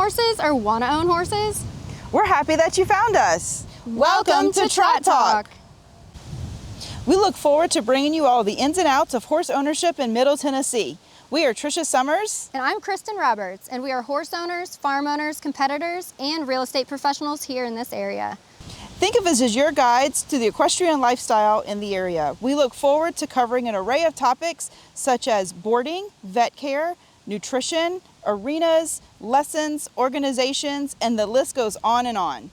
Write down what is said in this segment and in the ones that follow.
horses or want to own horses? We're happy that you found us. Welcome to Trot Talk. We look forward to bringing you all the ins and outs of horse ownership in Middle Tennessee. We are Trisha Summers. And I'm Kristen Roberts, and we are horse owners, farm owners, competitors, and real estate professionals here in this area. Think of us as your guides to the equestrian lifestyle in the area. We look forward to covering an array of topics such as boarding, vet care, nutrition, arenas, lessons, organizations, and the list goes on and on.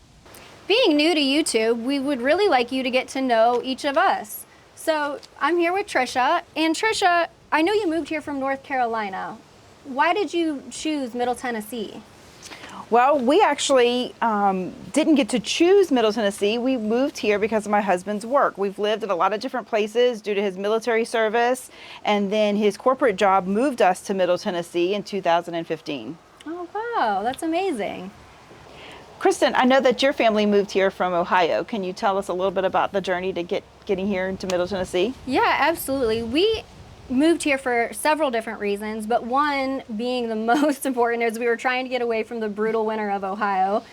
Being new to YouTube, we would really like you to get to know each of us. So I'm here with Trisha, and Trisha, I know you moved here from North Carolina. Why did you choose Middle Tennessee? Well, we actually didn't get to choose Middle Tennessee. We moved here because of my husband's work. We've lived in a lot of different places due to his military service, and then his corporate job moved us to Middle Tennessee in 2015. Oh, wow, that's amazing. Kristen, I know that your family moved here from Ohio. Can you tell us a little bit about the journey to getting here into Middle Tennessee? Yeah, absolutely. We moved here for several different reasons, but one being the most important is we were trying to get away from the brutal winter of Ohio.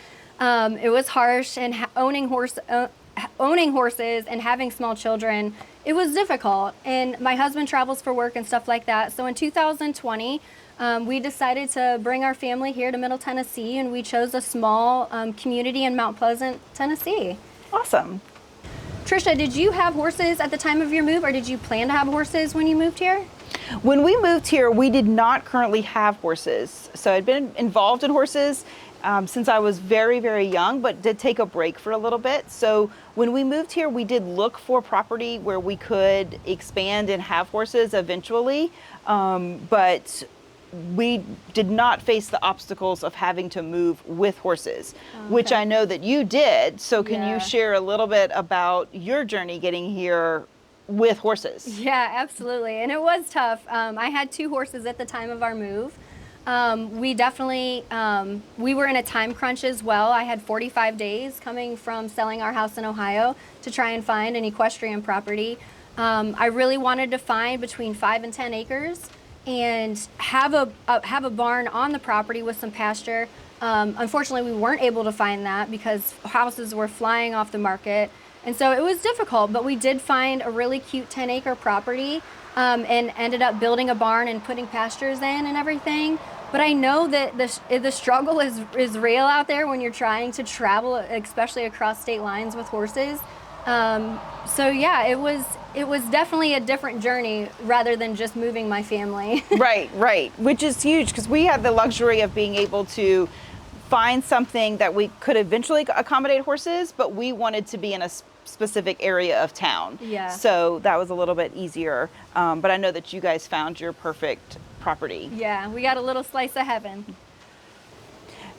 It was harsh, and owning horses and having small children, it was difficult. And my husband travels for work and stuff like that. So in 2020, we decided to bring our family here to Middle Tennessee, and we chose a small community in Mount Pleasant, Tennessee. Awesome. Trisha, did you have horses at the time of your move, or did you plan to have horses when you moved here? When we moved here, we did not currently have horses. So I'd been involved in horses since I was very, very young, but did take a break for a little bit. So when we moved here, we did look for property where we could expand and have horses eventually, but we did not face the obstacles of having to move with horses, which I know that you did. So can you share a little bit about your journey getting here with horses? Yeah, absolutely. And it was tough. I had 2 horses at the time of our move. We definitely, we were in a time crunch as well. I had 45 days coming from selling our house in Ohio to try and find an equestrian property. I really wanted to find between 5 and 10 acres and have a barn on the property with some pasture. Unfortunately, we weren't able to find that because houses were flying off the market. And so it was difficult, but we did find a really cute 10-acre property and ended up building a barn and putting pastures in and everything. But I know that the struggle is real out there when you're trying to travel, especially across state lines with horses. So yeah, it was definitely a different journey rather than just moving my family. Right, which is huge because we had the luxury of being able to find something that we could eventually accommodate horses, but we wanted to be in a specific area of town. Yeah. So that was a little bit easier. But I know that you guys found your perfect property. Yeah, we got a little slice of heaven.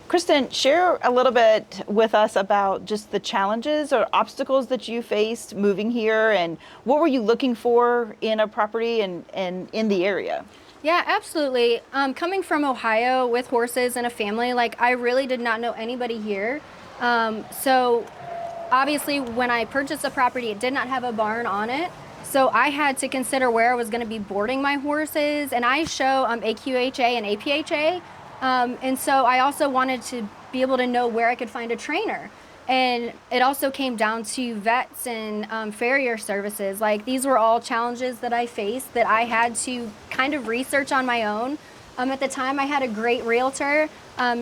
Kristen, share a little bit with us about just the challenges or obstacles that you faced moving here, and what were you looking for in a property and in the area? Yeah, absolutely. Coming from Ohio with horses and a family, I really did not know anybody here. So obviously when I purchased a property, it did not have a barn on it. So I had to consider where I was going to be boarding my horses, and I show AQHA and APHA. And so I also wanted to be able to know where I could find a trainer. And it also came down to vets and farrier services. These were all challenges that I faced that I had to kind of research on my own. At the time, I had a great realtor.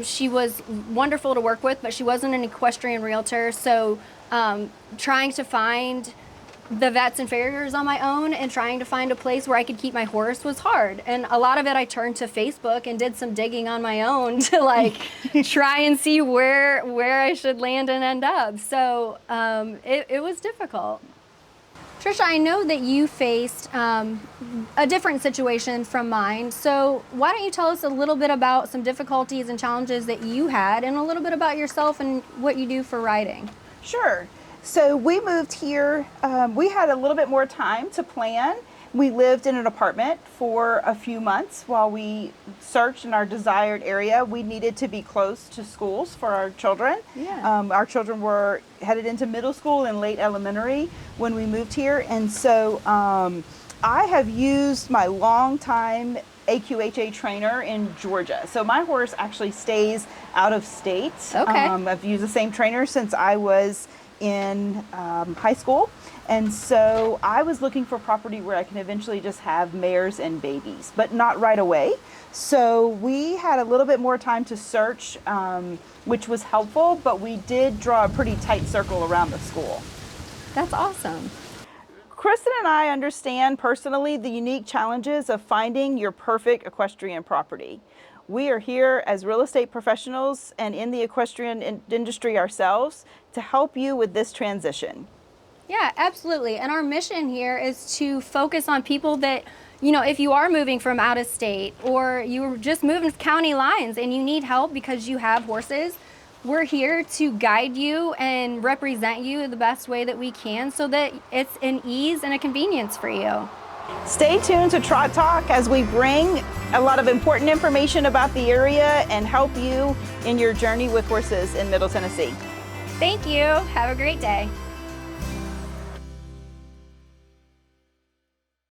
She was wonderful to work with, but she wasn't an equestrian realtor. So trying to find the vets and farriers on my own and trying to find a place where I could keep my horse was hard. And a lot of it I turned to Facebook and did some digging on my own to try and see where I should land and end up. So it was difficult. Trisha, I know that you faced a different situation from mine. So why don't you tell us a little bit about some difficulties and challenges that you had, and a little bit about yourself and what you do for riding? Sure. So we moved here, we had a little bit more time to plan. We lived in an apartment for a few months while we searched in our desired area. We needed to be close to schools for our children. Yeah. Our children were headed into middle school and late elementary when we moved here. And so I have used my long time AQHA trainer in Georgia. So my horse actually stays out of state. Okay. I've used the same trainer since I was in high school. And so I was looking for property where I can eventually just have mares and babies, but not right away. So we had a little bit more time to search, which was helpful, but we did draw a pretty tight circle around the school. That's awesome. Kristen and I understand personally the unique challenges of finding your perfect equestrian property. We are here as real estate professionals and in the equestrian industry ourselves to help you with this transition. Yeah, absolutely. And our mission here is to focus on people that, you know, if you are moving from out of state or you're just moving county lines and you need help because you have horses, we're here to guide you and represent you the best way that we can so that it's an ease and a convenience for you. Stay tuned to Trot Talk as we bring a lot of important information about the area and help you in your journey with horses in Middle Tennessee. Thank you. Have a great day.